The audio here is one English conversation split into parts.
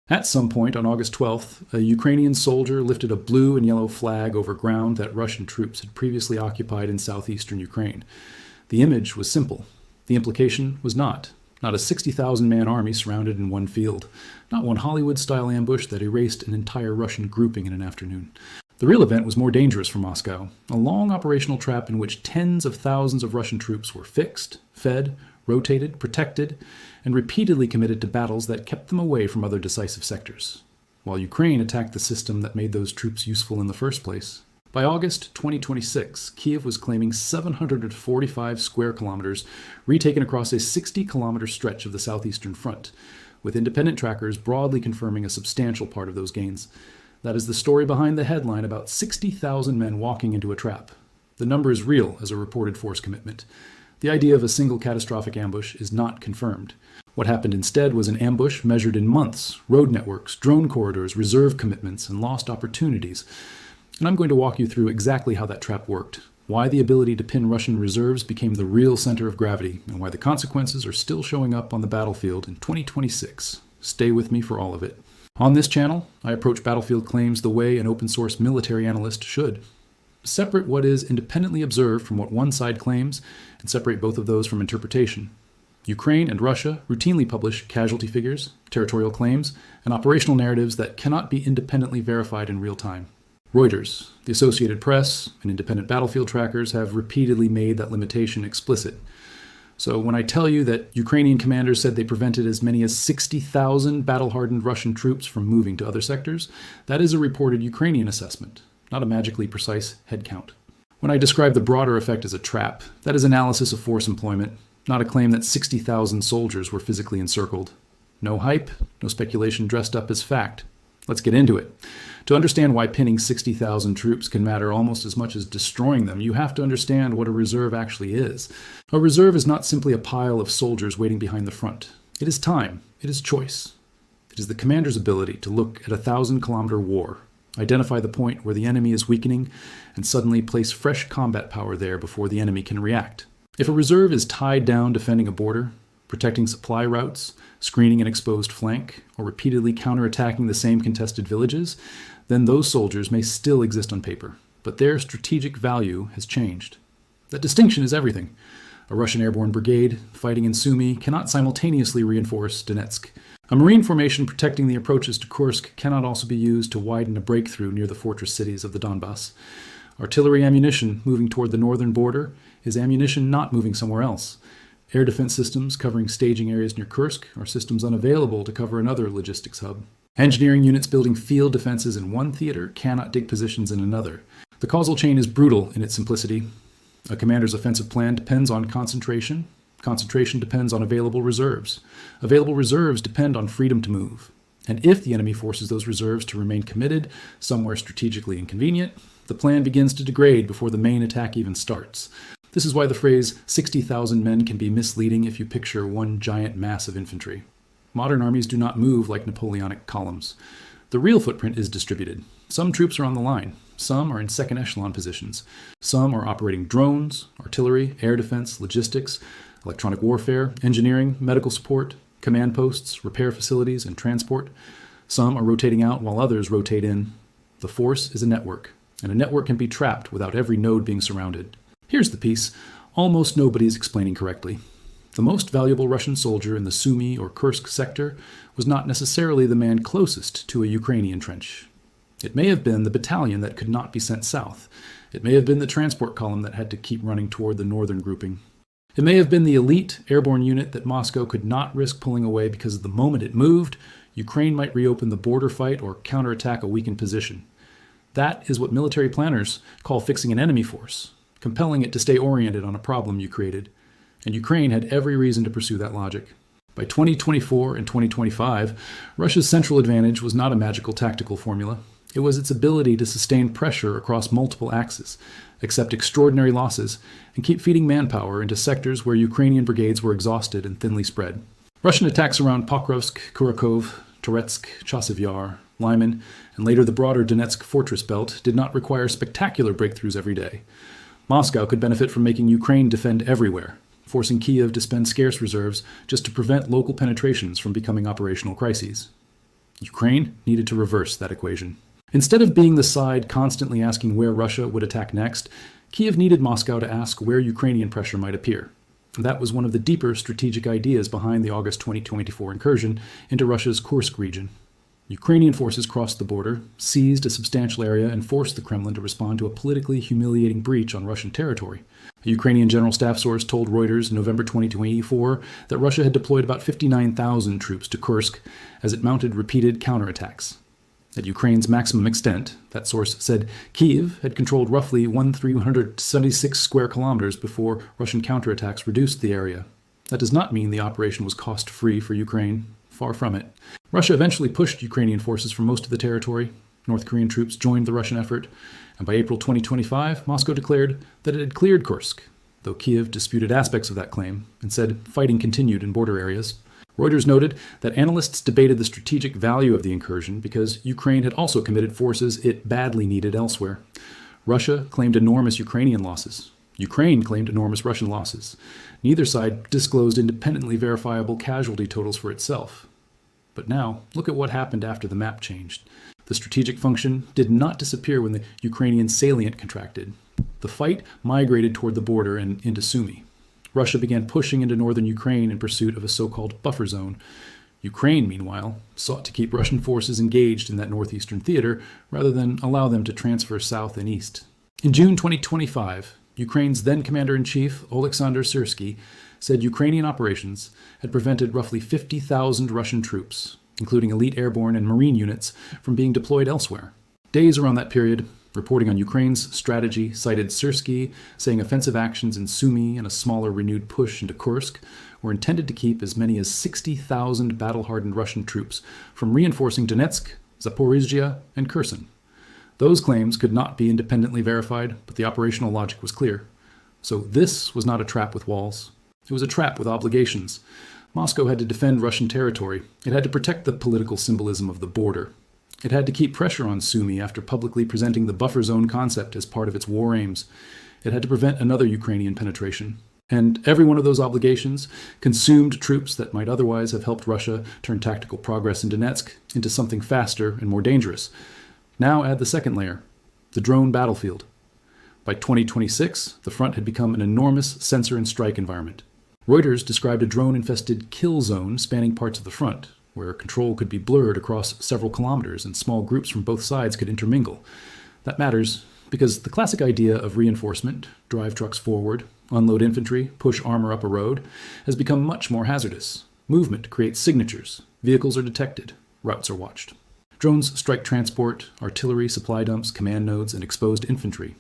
At some point on August 12th, a Ukrainian soldier lifted a blue and yellow flag over ground that Russian troops had previously occupied in southeastern Ukraine. The image was simple. The implication was not a 60,000-man army surrounded in one field, not one Hollywood-style ambush that erased an entire Russian grouping in an afternoon. The real event was more dangerous for Moscow, a long operational trap in which tens of thousands of Russian troops were fixed, fed, rotated, protected, and repeatedly committed to battles that kept them away from other decisive sectors, while Ukraine attacked the system that made those troops useful in the first place. By August 2026, Kiev was claiming 745 square kilometers retaken across a 60-kilometer stretch of the southeastern front, with independent trackers broadly confirming a substantial part of those gains. That is the story behind the headline about 60,000 men walking into a trap. The number is real as a reported force commitment. The idea of a single catastrophic ambush is not confirmed. What happened instead was an ambush measured in months, road networks, drone corridors, reserve commitments, and lost opportunities. And I'm going to walk you through exactly how that trap worked, why the ability to pin Russian reserves became the real center of gravity, and why the consequences are still showing up on the battlefield in 2026. Stay with me for all of it. On this channel, I approach battlefield claims the way an open-source military analyst should. Separate what is independently observed from what one side claims, and separate both of those from interpretation. Ukraine and Russia routinely publish casualty figures, territorial claims, and operational narratives that cannot be independently verified in real time. Reuters, the Associated Press, and independent battlefield trackers have repeatedly made that limitation explicit. So when I tell you that Ukrainian commanders said they prevented as many as 60,000 battle-hardened Russian troops from moving to other sectors, that is a reported Ukrainian assessment, not a magically precise headcount. When I describe the broader effect as a trap, that is analysis of force employment, not a claim that 60,000 soldiers were physically encircled. No hype, no speculation dressed up as fact. Let's get into it. To understand why pinning 60,000 troops can matter almost as much as destroying them, you have to understand what a reserve actually is. A reserve is not simply a pile of soldiers waiting behind the front. It is time. It is choice. It is the commander's ability to look at a 1,000-kilometer war, identify the point where the enemy is weakening, and suddenly place fresh combat power there before the enemy can react. If a reserve is tied down defending a border, protecting supply routes, screening an exposed flank, or repeatedly counterattacking the same contested villages, then those soldiers may still exist on paper, but their strategic value has changed. That distinction is everything. A Russian airborne brigade fighting in Sumy cannot simultaneously reinforce Donetsk. A marine formation protecting the approaches to Kursk cannot also be used to widen a breakthrough near the fortress cities of the Donbass. Artillery ammunition moving toward the northern border is ammunition not moving somewhere else. Air defense systems covering staging areas near Kursk are systems unavailable to cover another logistics hub. Engineering units building field defenses in one theater cannot dig positions in another. The causal chain is brutal in its simplicity. A commander's offensive plan depends on concentration. Concentration depends on available reserves. Available reserves depend on freedom to move. And if the enemy forces those reserves to remain committed somewhere strategically inconvenient, the plan begins to degrade before the main attack even starts. This is why the phrase 60,000 men can be misleading if you picture one giant mass of infantry. Modern armies do not move like Napoleonic columns. The real footprint is distributed. Some troops are on the line. Some are in second echelon positions. Some are operating drones, artillery, air defense, logistics, electronic warfare, engineering, medical support, command posts, repair facilities, and transport. Some are rotating out while others rotate in. The force is a network, and a network can be trapped without every node being surrounded. Here's the piece almost nobody is explaining correctly. The most valuable Russian soldier in the Sumy or Kursk sector was not necessarily the man closest to a Ukrainian trench. It may have been the battalion that could not be sent south. It may have been the transport column that had to keep running toward the northern grouping. It may have been the elite airborne unit that Moscow could not risk pulling away because the moment it moved, Ukraine might reopen the border fight or counterattack a weakened position. That is what military planners call fixing an enemy force, compelling it to stay oriented on a problem you created. And Ukraine had every reason to pursue that logic. By 2024 and 2025, Russia's central advantage was not a magical tactical formula. It was its ability to sustain pressure across multiple axes, accept extraordinary losses, and keep feeding manpower into sectors where Ukrainian brigades were exhausted and thinly spread. Russian attacks around Pokrovsk, Kurakov, Toretsk, Chasiv Yar, Lyman, and later the broader Donetsk fortress belt did not require spectacular breakthroughs every day. Moscow could benefit from making Ukraine defend everywhere, forcing Kiev to spend scarce reserves just to prevent local penetrations from becoming operational crises. Ukraine needed to reverse that equation. Instead of being the side constantly asking where Russia would attack next, Kiev needed Moscow to ask where Ukrainian pressure might appear. That was one of the deeper strategic ideas behind the August 2024 incursion into Russia's Kursk region. Ukrainian forces crossed the border, seized a substantial area, and forced the Kremlin to respond to a politically humiliating breach on Russian territory. A Ukrainian general staff source told Reuters in November 2024 that Russia had deployed about 59,000 troops to Kursk as it mounted repeated counterattacks. At Ukraine's maximum extent, that source said Kyiv had controlled roughly 1,376 square kilometers before Russian counterattacks reduced the area. That does not mean the operation was cost-free for Ukraine. Far from it. Russia eventually pushed Ukrainian forces from most of the territory. North Korean troops joined the Russian effort, and by April 2025, Moscow declared that it had cleared Kursk, though Kiev disputed aspects of that claim and said fighting continued in border areas. Reuters noted that analysts debated the strategic value of the incursion because Ukraine had also committed forces it badly needed elsewhere. Russia claimed enormous Ukrainian losses. Ukraine claimed enormous Russian losses. Neither side disclosed independently verifiable casualty totals for itself. But now, look at what happened after the map changed. The strategic function did not disappear when the Ukrainian salient contracted. The fight migrated toward the border and into Sumy. Russia began pushing into northern Ukraine in pursuit of a so-called buffer zone. Ukraine, meanwhile, sought to keep Russian forces engaged in that northeastern theater rather than allow them to transfer south and east. In June 2025, Ukraine's then commander-in-chief, Oleksandr Syrsky, said Ukrainian operations had prevented roughly 50,000 Russian troops, including elite airborne and marine units, from being deployed elsewhere. Days around that period, reporting on Ukraine's strategy cited Syrsky saying offensive actions in Sumy and a smaller renewed push into Kursk were intended to keep as many as 60,000 battle-hardened Russian troops from reinforcing Donetsk, Zaporizhzhia, and Kherson. Those claims could not be independently verified, but the operational logic was clear. So this was not a trap with walls. It was a trap with obligations. Moscow had to defend Russian territory. It had to protect the political symbolism of the border. It had to keep pressure on Sumy after publicly presenting the buffer zone concept as part of its war aims. It had to prevent another Ukrainian penetration. And every one of those obligations consumed troops that might otherwise have helped Russia turn tactical progress in Donetsk into something faster and more dangerous. Now add the second layer, the drone battlefield. By 2026, the front had become an enormous sensor and strike environment. Reuters described a drone-infested kill zone spanning parts of the front, where control could be blurred across several kilometers and small groups from both sides could intermingle. That matters because the classic idea of reinforcement, drive trucks forward, unload infantry, push armor up a road, has become much more hazardous. Movement creates signatures, vehicles are detected, routes are watched. Drones strike transport, artillery, supply dumps, command nodes, and exposed infantry.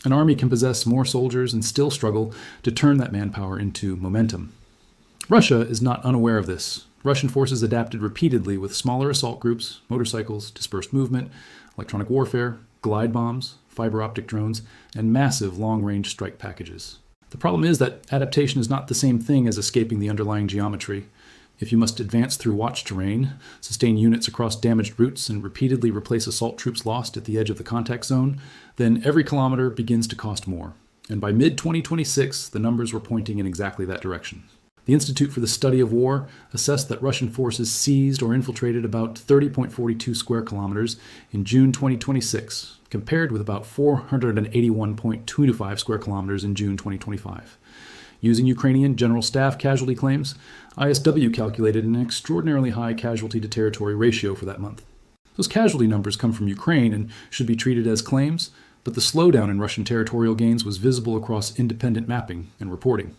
An army can possess more soldiers and still struggle to turn that manpower into momentum. Russia is not unaware of this. Russian forces adapted repeatedly with smaller assault groups, motorcycles, dispersed movement, electronic warfare, glide bombs, fiber optic drones, and massive long-range strike packages. The problem is that adaptation is not the same thing as escaping the underlying geometry. If you must advance through watch terrain, sustain units across damaged routes, and repeatedly replace assault troops lost at the edge of the contact zone, then every kilometer begins to cost more. And by mid-2026, the numbers were pointing in exactly that direction. The Institute for the Study of War assessed that Russian forces seized or infiltrated about 30.42 square kilometers in June 2026, compared with about 481.25 square kilometers in June 2025. Using Ukrainian General Staff casualty claims, ISW calculated an extraordinarily high casualty-to-territory ratio for that month. Those casualty numbers come from Ukraine and should be treated as claims, but the slowdown in Russian territorial gains was visible across independent mapping and reporting.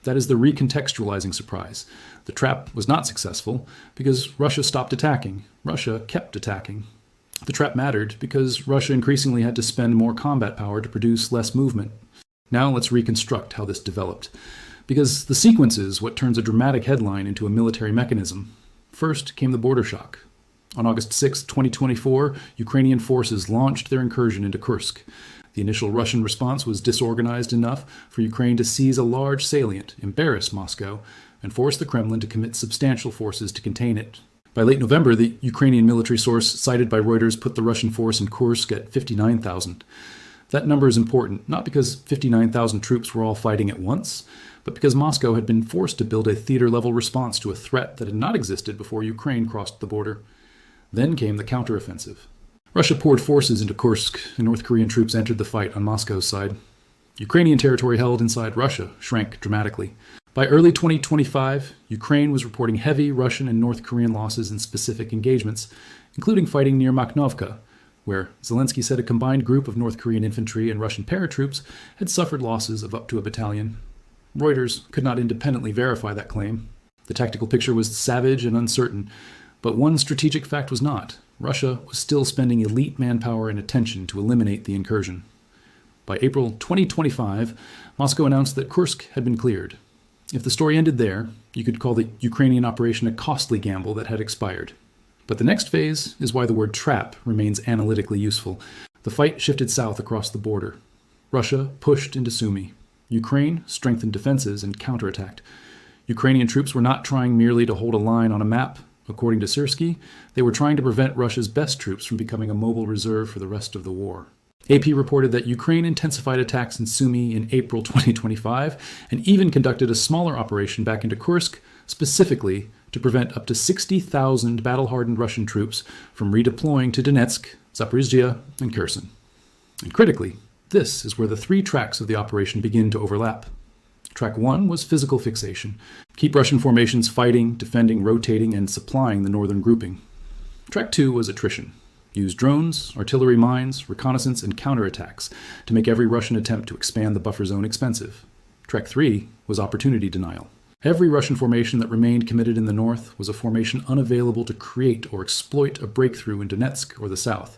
That is the recontextualizing surprise. The trap was not successful because Russia stopped attacking. Russia kept attacking. The trap mattered because Russia increasingly had to spend more combat power to produce less movement. Now let's reconstruct how this developed, because the sequence is what turns a dramatic headline into a military mechanism. First came the border shock. On August 6, 2024, Ukrainian forces launched their incursion into Kursk. The initial Russian response was disorganized enough for Ukraine to seize a large salient, embarrass Moscow, and force the Kremlin to commit substantial forces to contain it. By late November, the Ukrainian military source cited by Reuters put the Russian force in Kursk at 59,000. That number is important, not because 59,000 troops were all fighting at once, but because Moscow had been forced to build a theater-level response to a threat that had not existed before Ukraine crossed the border. Then came the counteroffensive. Russia poured forces into Kursk, and North Korean troops entered the fight on Moscow's side. Ukrainian territory held inside Russia shrank dramatically. By early 2025, Ukraine was reporting heavy Russian and North Korean losses in specific engagements, including fighting near Makhnovka, where Zelensky said a combined group of North Korean infantry and Russian paratroops had suffered losses of up to a battalion. Reuters could not independently verify that claim. The tactical picture was savage and uncertain, but one strategic fact was not. Russia was still spending elite manpower and attention to eliminate the incursion. By April 2025, Moscow announced that Kursk had been cleared. If the story ended there, you could call the Ukrainian operation a costly gamble that had expired. But the next phase is why the word trap remains analytically useful. The fight shifted south across the border. Russia pushed into Sumy. Ukraine strengthened defenses and counterattacked. Ukrainian troops were not trying merely to hold a line on a map. According to Syrskyi, they were trying to prevent Russia's best troops from becoming a mobile reserve for the rest of the war. AP reported that Ukraine intensified attacks in Sumy in April 2025 and even conducted a smaller operation back into Kursk, specifically to prevent up to 60,000 battle-hardened Russian troops from redeploying to Donetsk, Zaporizhzhia, and Kherson. And critically, this is where the three tracks of the operation begin to overlap. Track 1 was physical fixation. Keep Russian formations fighting, defending, rotating, and supplying the northern grouping. Track 2 was attrition. Use drones, artillery mines, reconnaissance, and counterattacks to make every Russian attempt to expand the buffer zone expensive. Track 3 was opportunity denial. Every Russian formation that remained committed in the north was a formation unavailable to create or exploit a breakthrough in Donetsk or the south.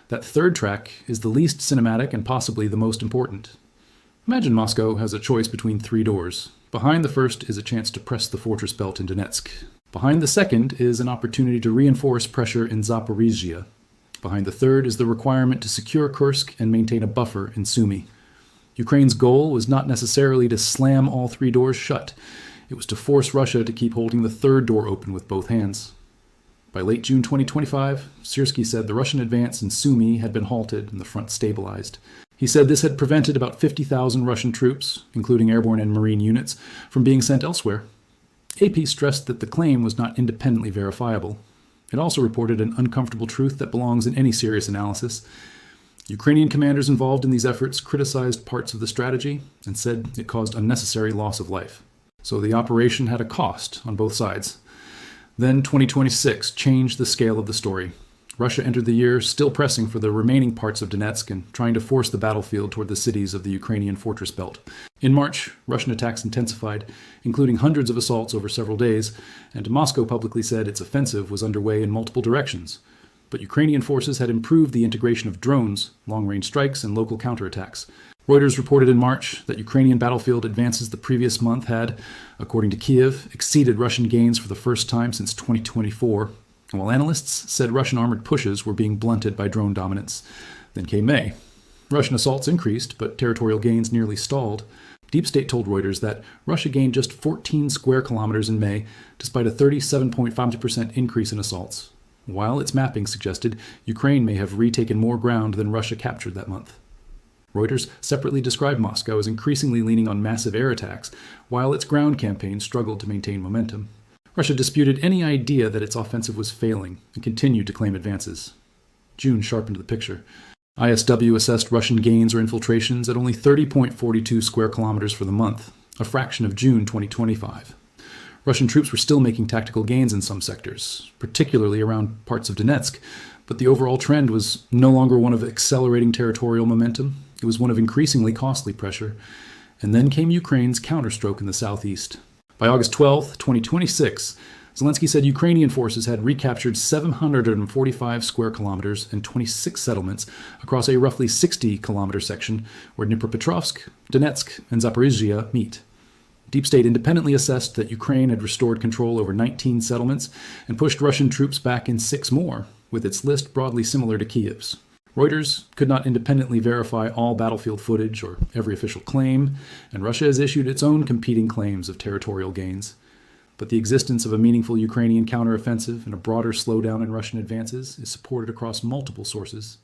That third track is the least cinematic and possibly the most important. Imagine Moscow has a choice between three doors. Behind the first is a chance to press the fortress belt in Donetsk. Behind the second is an opportunity to reinforce pressure in Zaporizhzhia. Behind the third is the requirement to secure Kursk and maintain a buffer in Sumy. Ukraine's goal was not necessarily to slam all three doors shut. It was to force Russia to keep holding the third door open with both hands. By late June 2025, Syrskyi said the Russian advance in Sumy had been halted and the front stabilized. He said this had prevented about 50,000 Russian troops, including airborne and marine units, from being sent elsewhere. AP stressed that the claim was not independently verifiable. It also reported an uncomfortable truth that belongs in any serious analysis. Ukrainian commanders involved in these efforts criticized parts of the strategy and said it caused unnecessary loss of life. So the operation had a cost on both sides. Then 2026 changed the scale of the story. Russia entered the year still pressing for the remaining parts of Donetsk and trying to force the battlefield toward the cities of the Ukrainian fortress belt. In March, Russian attacks intensified, including hundreds of assaults over several days, and Moscow publicly said its offensive was underway in multiple directions. But Ukrainian forces had improved the integration of drones, long-range strikes, and local counterattacks. Reuters reported in March that Ukrainian battlefield advances the previous month had, according to Kyiv, exceeded Russian gains for the first time since 2024. And while analysts said Russian armored pushes were being blunted by drone dominance. Then came May. Russian assaults increased, but territorial gains nearly stalled. Deep State told Reuters that Russia gained just 14 square kilometers in May, despite a 37.5% increase in assaults, while its mapping suggested Ukraine may have retaken more ground than Russia captured that month. Reuters separately described Moscow as increasingly leaning on massive air attacks, while its ground campaign struggled to maintain momentum. Russia disputed any idea that its offensive was failing and continued to claim advances. June sharpened the picture. ISW assessed Russian gains or infiltrations at only 30.42 square kilometers for the month, a fraction of June 2025. Russian troops were still making tactical gains in some sectors, particularly around parts of Donetsk, but the overall trend was no longer one of accelerating territorial momentum. It was one of increasingly costly pressure. And then came Ukraine's counterstroke in the southeast. By August 12, 2026, Zelensky said Ukrainian forces had recaptured 745 square kilometers and 26 settlements across a roughly 60-kilometer section where Dnipropetrovsk, Donetsk, and Zaporizhzhia meet. Deep State independently assessed that Ukraine had restored control over 19 settlements and pushed Russian troops back in 6 more, with its list broadly similar to Kyiv's. Reuters could not independently verify all battlefield footage or every official claim, and Russia has issued its own competing claims of territorial gains. But the existence of a meaningful Ukrainian counteroffensive and a broader slowdown in Russian advances is supported across multiple sources.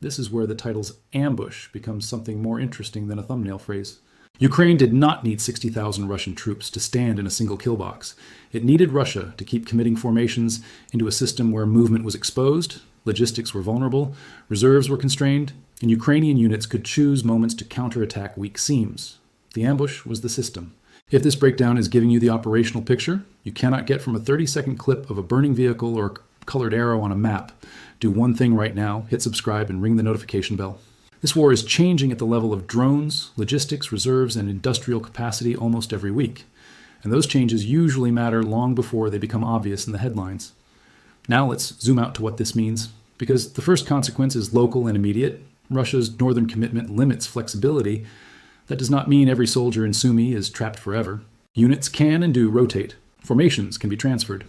This is where the title's ambush becomes something more interesting than a thumbnail phrase. Ukraine did not need 60,000 Russian troops to stand in a single kill box. It needed Russia to keep committing formations into a system where movement was exposed, logistics were vulnerable, reserves were constrained, and Ukrainian units could choose moments to counterattack weak seams. The ambush was the system. If this breakdown is giving you the operational picture, you cannot get from a 30-second clip of a burning vehicle or a colored arrow on a map. Do one thing right now, hit subscribe and ring the notification bell. This war is changing at the level of drones, logistics, reserves, and industrial capacity almost every week. And those changes usually matter long before they become obvious in the headlines. Now let's zoom out to what this means. Because the first consequence is local and immediate. Russia's northern commitment limits flexibility. That does not mean every soldier in Sumy is trapped forever. Units can and do rotate. Formations can be transferred.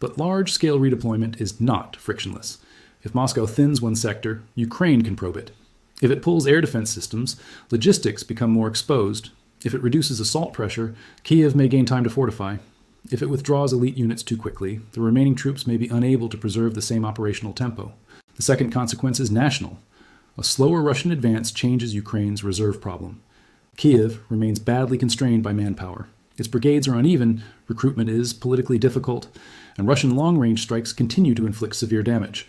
But large-scale redeployment is not frictionless. If Moscow thins one sector, Ukraine can probe it. If it pulls air defense systems, logistics become more exposed. If it reduces assault pressure, Kiev may gain time to fortify. If it withdraws elite units too quickly, the remaining troops may be unable to preserve the same operational tempo. The second consequence is national. A slower Russian advance changes Ukraine's reserve problem. Kiev remains badly constrained by manpower. Its brigades are uneven, recruitment is politically difficult, and Russian long-range strikes continue to inflict severe damage.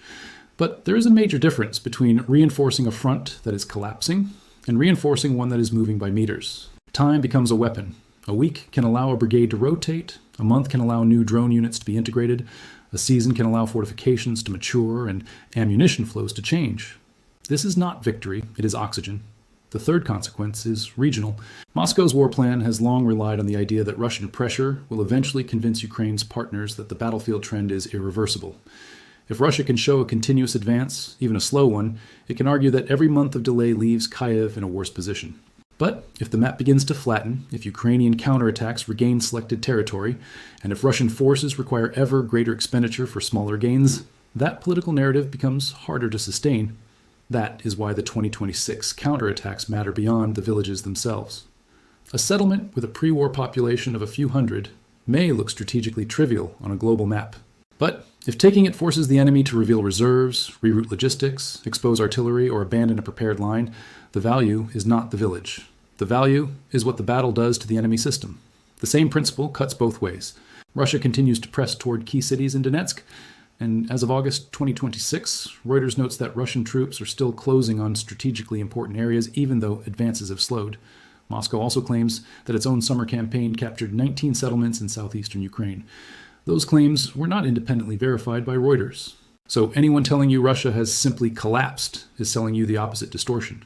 But there is a major difference between reinforcing a front that is collapsing and reinforcing one that is moving by meters. Time becomes a weapon. A week can allow a brigade to rotate, a month can allow new drone units to be integrated, a season can allow fortifications to mature and ammunition flows to change. This is not victory, it is oxygen. The third consequence is regional. Moscow's war plan has long relied on the idea that Russian pressure will eventually convince Ukraine's partners that the battlefield trend is irreversible. If Russia can show a continuous advance, even a slow one, it can argue that every month of delay leaves Kiev in a worse position. But if the map begins to flatten, if Ukrainian counterattacks regain selected territory, and if Russian forces require ever greater expenditure for smaller gains, that political narrative becomes harder to sustain. That is why the 2026 counterattacks matter beyond the villages themselves. A settlement with a pre-war population of a few hundred may look strategically trivial on a global map. But if taking it forces the enemy to reveal reserves, reroute logistics, expose artillery, or abandon a prepared line, the value is not the village. The value is what the battle does to the enemy system. The same principle cuts both ways. Russia continues to press toward key cities in Donetsk, and as of August 2026, Reuters notes that Russian troops are still closing on strategically important areas even though advances have slowed. Moscow also claims that its own summer campaign captured 19 settlements in southeastern Ukraine. Those claims were not independently verified by Reuters. So anyone telling you Russia has simply collapsed is selling you the opposite distortion.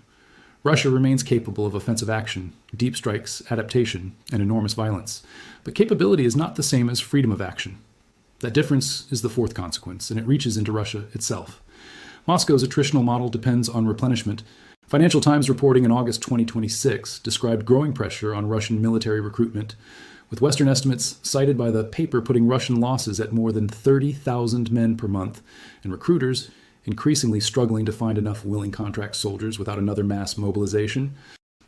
Russia remains capable of offensive action, deep strikes, adaptation, and enormous violence. But capability is not the same as freedom of action. That difference is the fourth consequence, and it reaches into Russia itself. Moscow's attritional model depends on replenishment. Financial Times reporting in August 2026 described growing pressure on Russian military recruitment, with Western estimates cited by the paper putting Russian losses at more than 30,000 men per month, and recruiters increasingly struggling to find enough willing contract soldiers without another mass mobilization.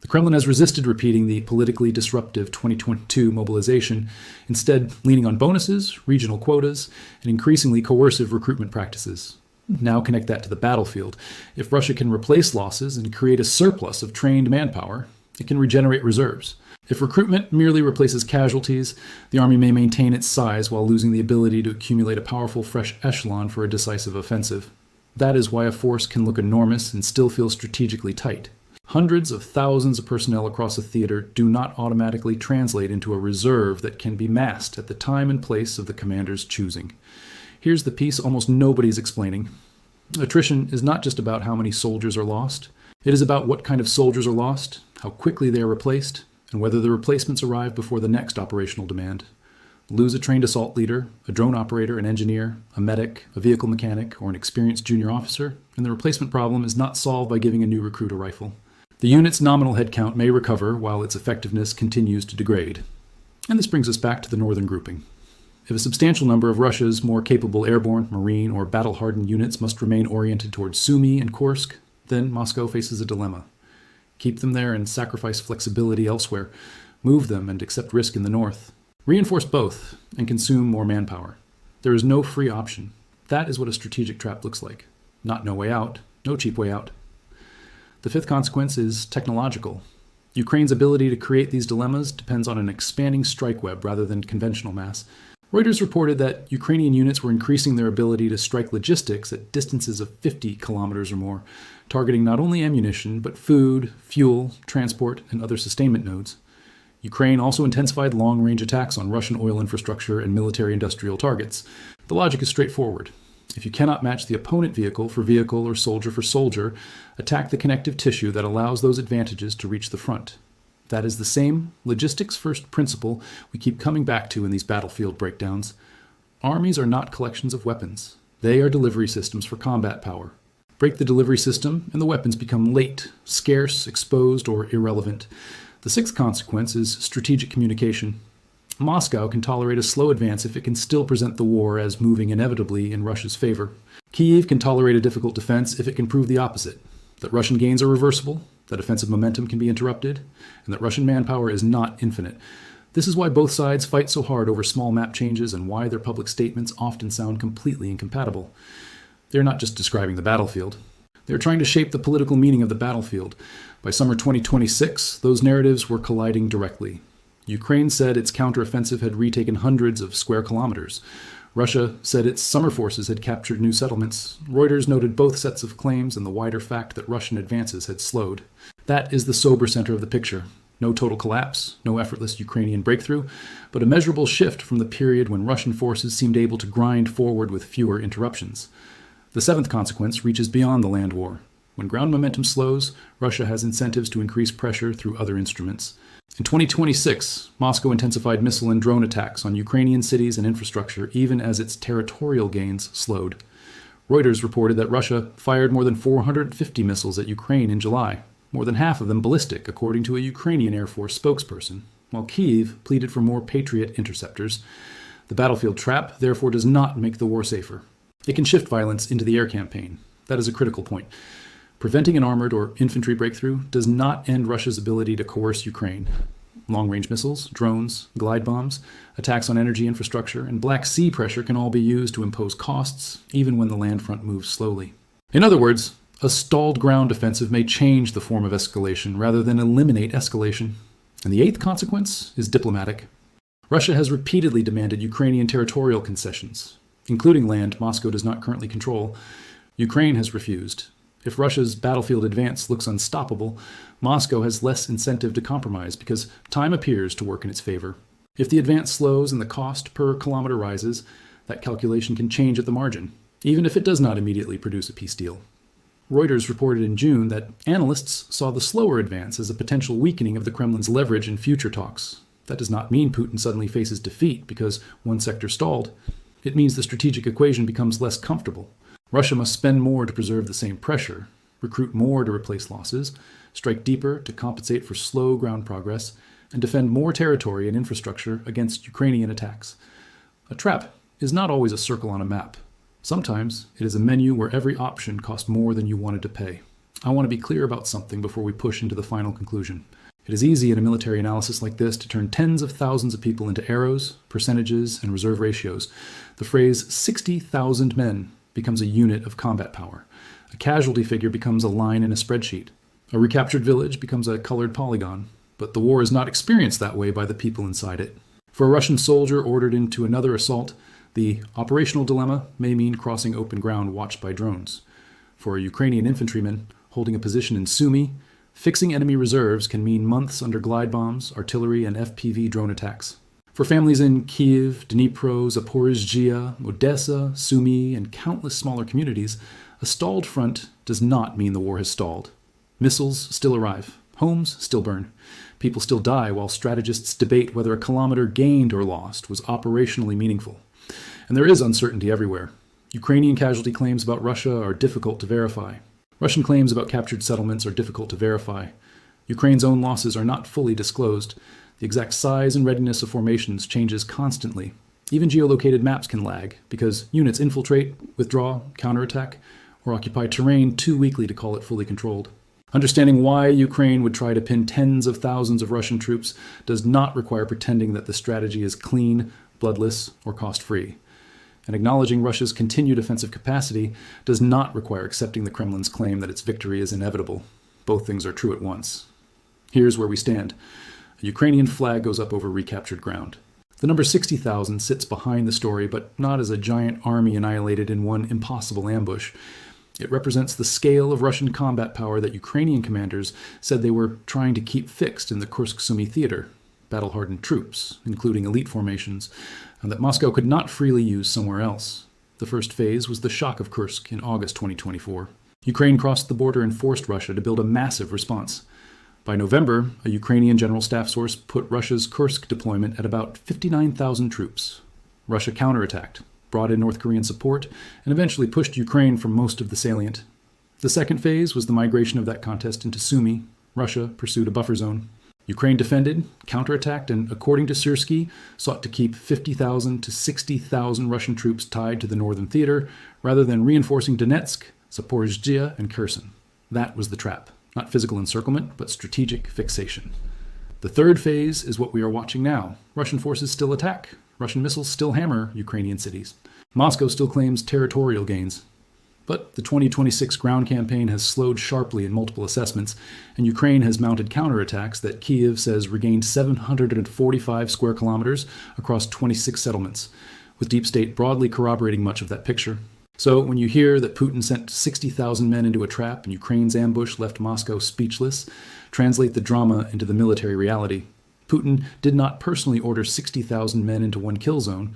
The Kremlin has resisted repeating the politically disruptive 2022 mobilization, instead leaning on bonuses, regional quotas, and increasingly coercive recruitment practices. Now connect that to the battlefield. If Russia can replace losses and create a surplus of trained manpower, it can regenerate reserves. If recruitment merely replaces casualties, the army may maintain its size while losing the ability to accumulate a powerful fresh echelon for a decisive offensive. That is why a force can look enormous and still feel strategically tight. Hundreds of thousands of personnel across a theater do not automatically translate into a reserve that can be massed at the time and place of the commander's choosing. Here's the piece almost nobody's explaining. Attrition is not just about how many soldiers are lost. It is about what kind of soldiers are lost, how quickly they are replaced, and whether the replacements arrive before the next operational demand. Lose a trained assault leader, a drone operator, an engineer, a medic, a vehicle mechanic, or an experienced junior officer, and the replacement problem is not solved by giving a new recruit a rifle. The unit's nominal headcount may recover while its effectiveness continues to degrade. And this brings us back to the northern grouping. If a substantial number of Russia's more capable airborne, marine, or battle-hardened units must remain oriented towards Sumy and Kursk, then Moscow faces a dilemma. Keep them there and sacrifice flexibility elsewhere. Move them and accept risk in the north. Reinforce both and consume more manpower. There is no free option. That is what a strategic trap looks like. Not no way out, no cheap way out. The fifth consequence is technological. Ukraine's ability to create these dilemmas depends on an expanding strike web rather than conventional mass. Reuters reported that Ukrainian units were increasing their ability to strike logistics at distances of 50 kilometers or more, targeting not only ammunition, but food, fuel, transport, and other sustainment nodes. Ukraine also intensified long-range attacks on Russian oil infrastructure and military-industrial targets. The logic is straightforward. If you cannot match the opponent vehicle or soldier for soldier, attack the connective tissue that allows those advantages to reach the front. That is the same logistics-first principle we keep coming back to in these battlefield breakdowns. Armies are not collections of weapons. They are delivery systems for combat power. Break the delivery system, and the weapons become late, scarce, exposed, or irrelevant. The sixth consequence is strategic communication. Moscow can tolerate a slow advance if it can still present the war as moving inevitably in Russia's favor. Kyiv can tolerate a difficult defense if it can prove the opposite, that Russian gains are reversible, that offensive momentum can be interrupted, and that Russian manpower is not infinite. This is why both sides fight so hard over small map changes and why their public statements often sound completely incompatible. They're not just describing the battlefield. They're trying to shape the political meaning of the battlefield. By summer 2026, those narratives were colliding directly. Ukraine said its counteroffensive had retaken hundreds of square kilometers. Russia said its summer forces had captured new settlements. Reuters noted both sets of claims and the wider fact that Russian advances had slowed. That is the sober center of the picture. No total collapse, no effortless Ukrainian breakthrough, but a measurable shift from the period when Russian forces seemed able to grind forward with fewer interruptions. The seventh consequence reaches beyond the land war. When ground momentum slows, Russia has incentives to increase pressure through other instruments. In 2026, Moscow intensified missile and drone attacks on Ukrainian cities and infrastructure even as its territorial gains slowed. Reuters reported that Russia fired more than 450 missiles at Ukraine in July, more than half of them ballistic, according to a Ukrainian Air Force spokesperson, while Kyiv pleaded for more Patriot interceptors. The battlefield trap, therefore, does not make the war safer. It can shift violence into the air campaign. That is a critical point. Preventing an armored or infantry breakthrough does not end Russia's ability to coerce Ukraine. Long-range missiles, drones, glide bombs, attacks on energy infrastructure, and Black Sea pressure can all be used to impose costs, even when the land front moves slowly. In other words, a stalled ground offensive may change the form of escalation rather than eliminate escalation. And the eighth consequence is diplomatic. Russia has repeatedly demanded Ukrainian territorial concessions, including land Moscow does not currently control. Ukraine has refused. If Russia's battlefield advance looks unstoppable, Moscow has less incentive to compromise because time appears to work in its favor. If the advance slows and the cost per kilometer rises, that calculation can change at the margin, even if it does not immediately produce a peace deal. Reuters reported in June that analysts saw the slower advance as a potential weakening of the Kremlin's leverage in future talks. That does not mean Putin suddenly faces defeat because one sector stalled. It means the strategic equation becomes less comfortable. Russia must spend more to preserve the same pressure, recruit more to replace losses, strike deeper to compensate for slow ground progress, and defend more territory and infrastructure against Ukrainian attacks. A trap is not always a circle on a map. Sometimes it is a menu where every option costs more than you wanted to pay. I want to be clear about something before we push into the final conclusion. It is easy in a military analysis like this to turn tens of thousands of people into arrows, percentages, and reserve ratios. The phrase 60,000 men becomes a unit of combat power. A casualty figure becomes a line in a spreadsheet. A recaptured village becomes a colored polygon. But the war is not experienced that way by the people inside it. For a Russian soldier ordered into another assault, the operational dilemma may mean crossing open ground watched by drones. For a Ukrainian infantryman holding a position in Sumy, fixing enemy reserves can mean months under glide bombs, artillery, and FPV drone attacks. For families in Kyiv, Dnipro, Zaporizhzhia, Odessa, Sumy, and countless smaller communities, a stalled front does not mean the war has stalled. Missiles still arrive. Homes still burn. People still die while strategists debate whether a kilometer gained or lost was operationally meaningful. And there is uncertainty everywhere. Ukrainian casualty claims about Russia are difficult to verify. Russian claims about captured settlements are difficult to verify. Ukraine's own losses are not fully disclosed. The exact size and readiness of formations changes constantly. Even geolocated maps can lag, because units infiltrate, withdraw, counterattack, or occupy terrain too weakly to call it fully controlled. Understanding why Ukraine would try to pin tens of thousands of Russian troops does not require pretending that the strategy is clean, bloodless, or cost-free. And acknowledging Russia's continued offensive capacity does not require accepting the Kremlin's claim that its victory is inevitable. Both things are true at once. Here's where we stand. A Ukrainian flag goes up over recaptured ground. The number 60,000 sits behind the story, but not as a giant army annihilated in one impossible ambush. It represents the scale of Russian combat power that Ukrainian commanders said they were trying to keep fixed in the Kursk-Sumy theater, battle-hardened troops, including elite formations, and that Moscow could not freely use somewhere else. The first phase was the shock of Kursk in August 2024. Ukraine crossed the border and forced Russia to build a massive response. By November, a Ukrainian general staff source put Russia's Kursk deployment at about 59,000 troops. Russia counterattacked, brought in North Korean support, and eventually pushed Ukraine from most of the salient. The second phase was the migration of that contest into Sumy. Russia pursued a buffer zone. Ukraine defended, counterattacked, and according to Syrskyi, sought to keep 50,000 to 60,000 Russian troops tied to the northern theater, rather than reinforcing Donetsk, Zaporizhzhia, and Kherson. That was the trap. Not physical encirclement, but strategic fixation. The third phase is what we are watching now. Russian forces still attack. Russian missiles still hammer Ukrainian cities. Moscow still claims territorial gains. But the 2026 ground campaign has slowed sharply in multiple assessments, and Ukraine has mounted counterattacks that Kyiv says regained 745 square kilometers across 26 settlements, with Deep State broadly corroborating much of that picture. So when you hear that Putin sent 60,000 men into a trap and Ukraine's ambush left Moscow speechless, translate the drama into the military reality. Putin did not personally order 60,000 men into one kill zone.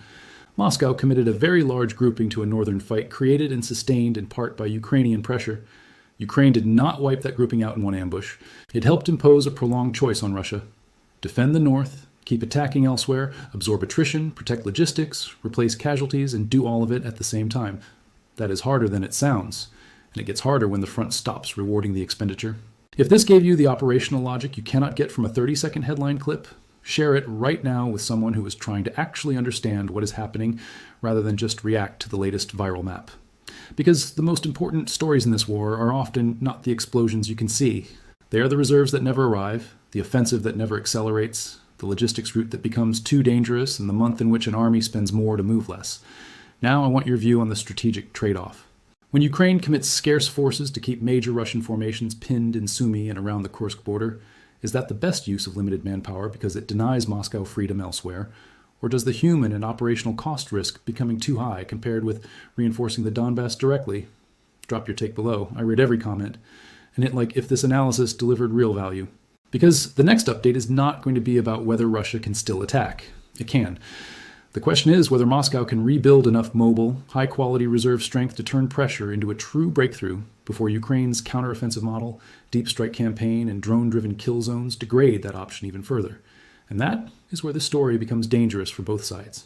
Moscow committed a very large grouping to a northern fight created and sustained in part by Ukrainian pressure. Ukraine did not wipe that grouping out in one ambush. It helped impose a prolonged choice on Russia. Defend the north, keep attacking elsewhere, absorb attrition, protect logistics, replace casualties, and do all of it at the same time. That is harder than it sounds, and it gets harder when the front stops rewarding the expenditure. If this gave you the operational logic you cannot get from a 30-second headline clip, share it right now with someone who is trying to actually understand what is happening rather than just react to the latest viral map. Because the most important stories in this war are often not the explosions you can see. They are the reserves that never arrive, the offensive that never accelerates, the logistics route that becomes too dangerous, and the month in which an army spends more to move less. Now I want your view on the strategic trade-off. When Ukraine commits scarce forces to keep major Russian formations pinned in Sumy and around the Kursk border, is that the best use of limited manpower because it denies Moscow freedom elsewhere? Or does the human and operational cost risk becoming too high compared with reinforcing the Donbass directly? Drop your take below. I read every comment, and it like if this analysis delivered real value. Because the next update is not going to be about whether Russia can still attack. It can. The question is whether Moscow can rebuild enough mobile, high-quality reserve strength to turn pressure into a true breakthrough before Ukraine's counteroffensive model, deep strike campaign, and drone-driven kill zones degrade that option even further. And that is where the story becomes dangerous for both sides.